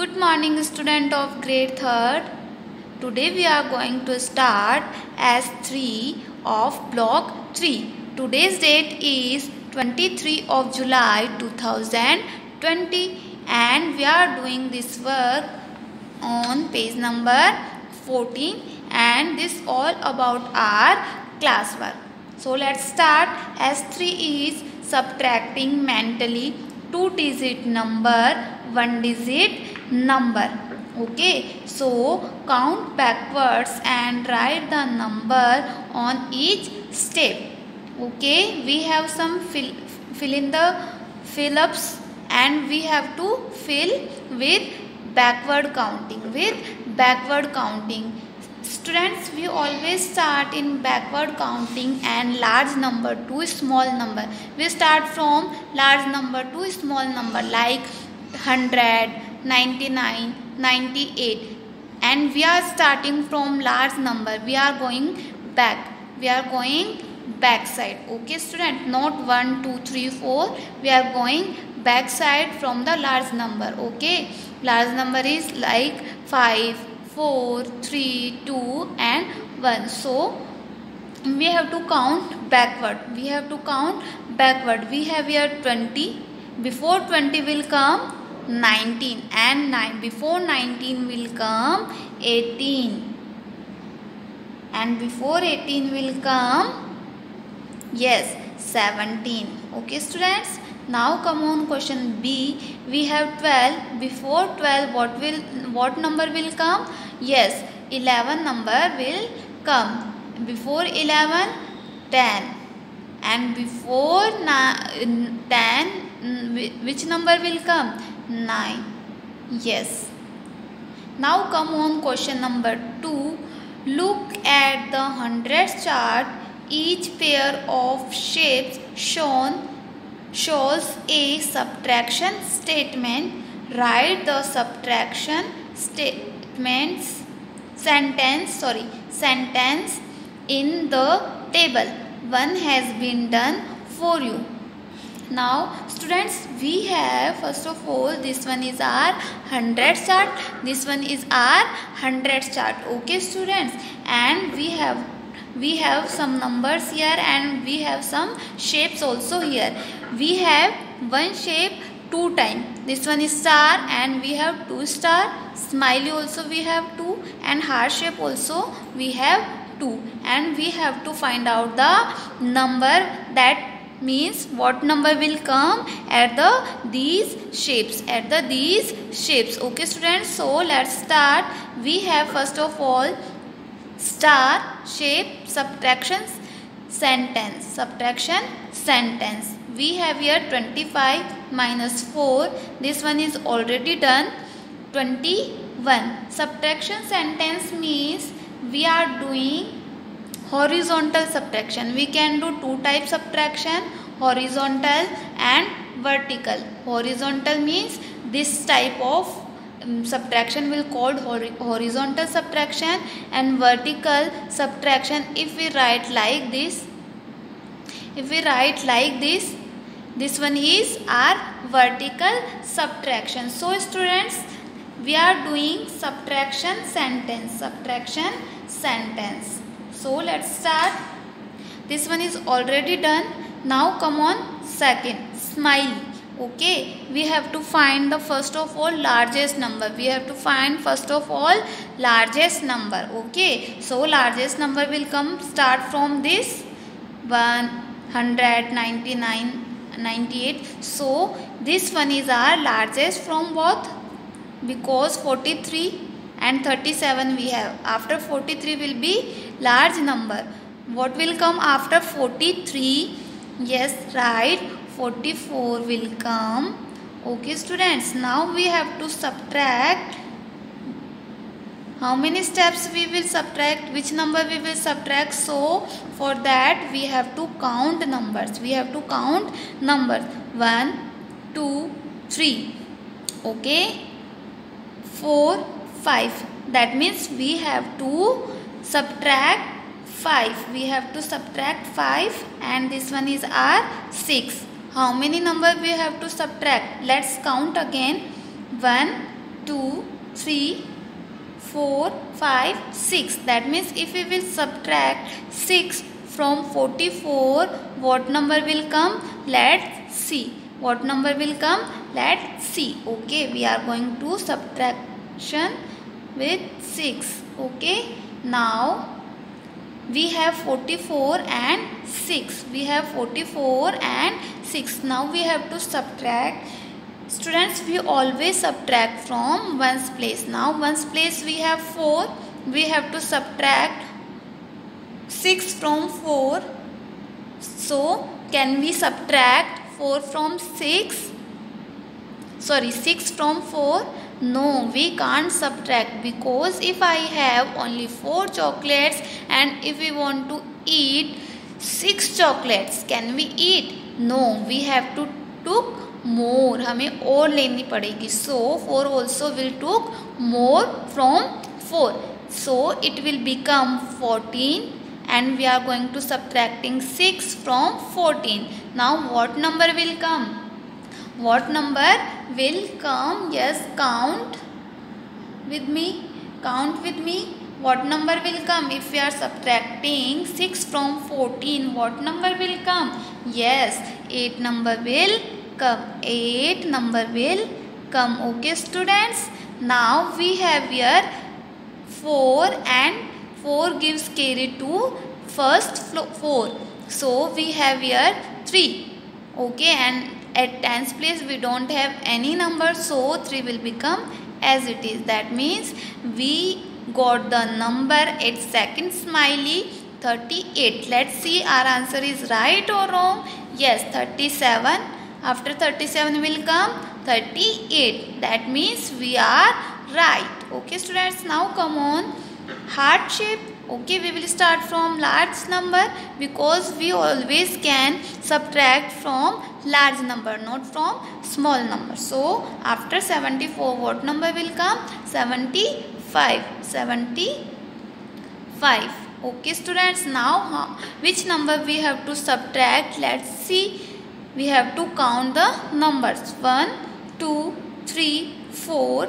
Good morning, student of grade 3rd. Today we are going to start S3 of block 3. Today's date is 23 of July 2020 and we are doing this work on page number 14 and this all about our classwork. So let's start. S3 is subtracting mentally 2-digit number, 1-digit number. Okay, so count backwards and write the number on each step. Okay, we have some fill ups and we have to fill with backward counting. Students, we always start in backward counting and large number to small number. We start from large number to small number like 100, 99, 98, and we are starting from large number. We are going back side. Okay student, not 1 2 3 4, we are going back side from the large number. Okay, large number is like 5, 4, 3, 2 and 1. So we have to count backward. We have here 20. Before 20 will come 19 and before 19 will come 18 and before 18 will come 17. Okay students, now come on question B. We have 12. Before 12 what number will come? 11 number will come. Before 11 10 and before 10 which number will come? 9. Yes. Now come on question number 2. Look at the hundreds chart. Each pair of shapes shows a subtraction statement. Write the subtraction sentence in the table. One has been done for you. Now students, we have first of all this one is our hundreds chart, this one is our hundreds chart. Okay students, and we have some numbers here and we have some shapes also here. We have one shape 2 times. This one is star and we have 2 star. Smiley also we have 2 and heart shape also we have 2, and we have to find out the number, that means what number will come at these shapes. Okay students, so let's start. We have first of all star shape subtraction sentence. We have here 25 minus 4. This one is already done. 21. Subtraction sentence means we are doing horizontal subtraction. We can do 2 types subtraction, horizontal and vertical. Horizontal means this type of subtraction will called horizontal subtraction, and vertical subtraction if we write like this. This one is our vertical subtraction. So students, we are doing subtraction sentence. So let's start. This one is already done. Now come on second, smiley. Okay, we have to find the first of all largest number. Okay, so largest number will come start from this 100, 99, 98. So this one is our largest from what? Because 43 and 37 we have. After 43 will be large number. What will come after 43? Yes, right, 44 will come. Okay students, now we have to subtract. How many steps we will subtract? Which number we will subtract? So for that we have to count numbers. 1 2 3. Okay, 4 5. That means we have to subtract 5. And this one is our 6. How many number we have to subtract? Let's count again. 1 2, 3, 4, 5, 6. That means if we will subtract 6 from 44, what number will come? Let's see. What number will come? Let's see. Okay, we are going to subtraction with 6. Okay, now we have 44 and 6. We have 44 and 6. Now we have to subtract. Students, we always subtract from ones place. Now ones place we have 4. We have to subtract 6 from 4. So can we subtract 4 from 6? Sorry, 6 from 4? No, we can't subtract, because if I have only 4 chocolates and if we want to eat 6 chocolates, can we eat? No, we have to took more. हमें और लेनी पड़ेगी. So 4 also will took more from 4. So it will become 14, and we are going to subtracting 6 from 14. Now what number will come? What number will come? Yes, count with me. Count with me. What number will come? If we are subtracting 6 from 14, what number will come? Yes, 8 number will come. 8 number will come. Okay, students. Now we have here 4, and 4 gives carry to first 4. So we have here 3. Okay, and at tens place we don't have any number, so 3 will become as it is. That means we got the number at second smiley 38. Let's see our answer is right or wrong. Yes, 37. After 37 will come 38. That means we are right. Okay, students, now come on. Heart shape. Okay, we will start from large number, because we always can subtract from large number, not from small number. So after 74, what number will come? 75. 75. Okay, students, now which number we have to subtract? Let's see. We have to count the numbers. 1, 2, 3, 4,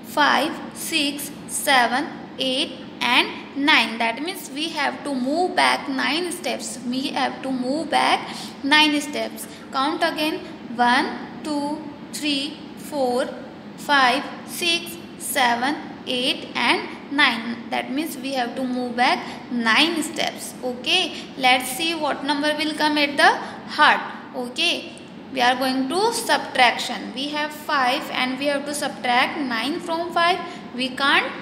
5, 6, 7, 8 and 9. That means we have to move back 9 steps. We have to move back 9 steps. Count again. 1, 2, 3, 4, 5, 6, 7, 8 and 9. That means we have to move back 9 steps. Okay. Let's see what number will come at the heart. Okay. We are going to subtraction. We have 5 and we have to subtract 9 from 5. We can't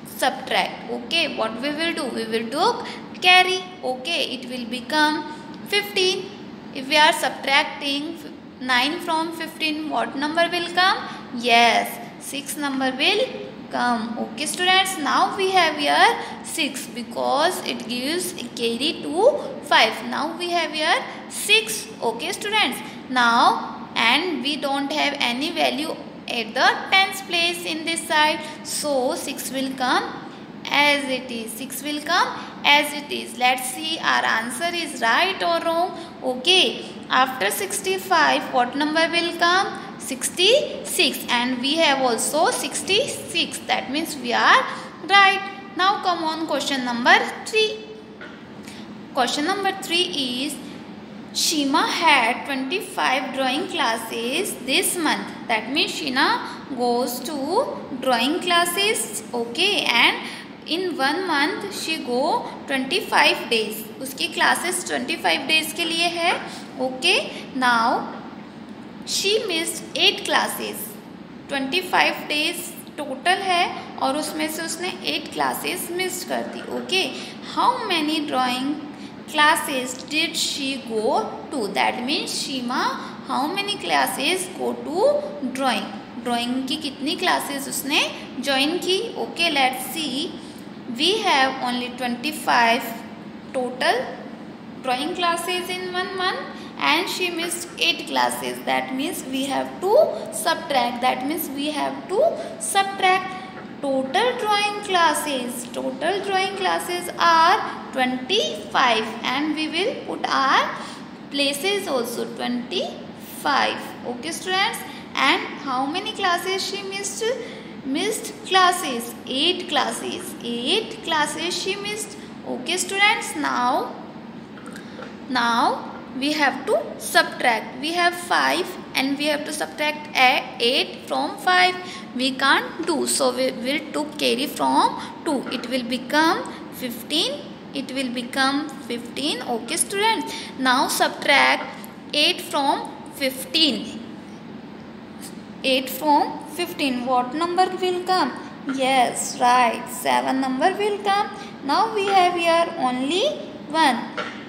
subtract. Okay, what we will do? We will do carry. Okay, it will become 15. If we are subtracting 9 from 15, what number will come? Yes, 6 number will come. Okay, students, now we have here 6, because it gives a carry to 5. Now we have here 6. Okay, students, now, and we don't have any value at the tens place in this side, so 6 will come as it is. 6 will come as it is. Let's see our answer is right or wrong. Okay, after 65, what number will come? 66, and we have also 66. That means we are right. Now come on, question number 3. Question number 3 is, Shima had 25 drawing classes this month. That means Sheena goes to drawing classes. Okay, and in 1 month she go 25 days. उसकी classes 25 days के लिए है. Okay, now she missed 8 classes. 25 days total है और उसमें से उसने 8 classes miss कर दी. Okay, how many drawing classes did she go to? That means Shima how many classes go to drawing? Drawing की कितनी classes उसने join की? Okay, let's see. We have only 25 total drawing classes in 1 month, and she missed 8 classes. That means we have to subtract. That means we have to subtract total drawing classes. Total drawing classes are 25, and we will put our places also 25. Okay, students, and how many classes she missed? missed classes. 8 classes. 8 classes she missed. Okay students, now we have to subtract. We have 5 and we have to subtract 8 from 5. We can't do, so we will to carry from 2. It will become 15. It will become 15. Okay students, now subtract 8 from 15. 8 from 15. What number will come? Yes, right. 7 number will come. Now we have here only 1.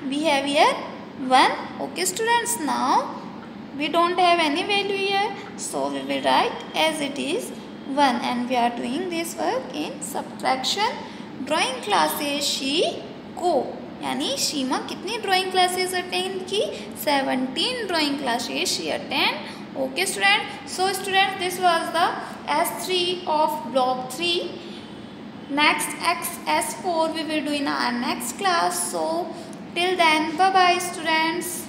We have here 1. Okay students, now we don't have any value here, so we will write as it is 1, and we are doing this work in subtraction. Drawing classes she को, यानी शीमा कितनी drawing classes attend की? 17 drawing classes she attend. Okay student, so students, this was the S3 of block 3. Next S4 we will do in our next class. So till then, bye bye students.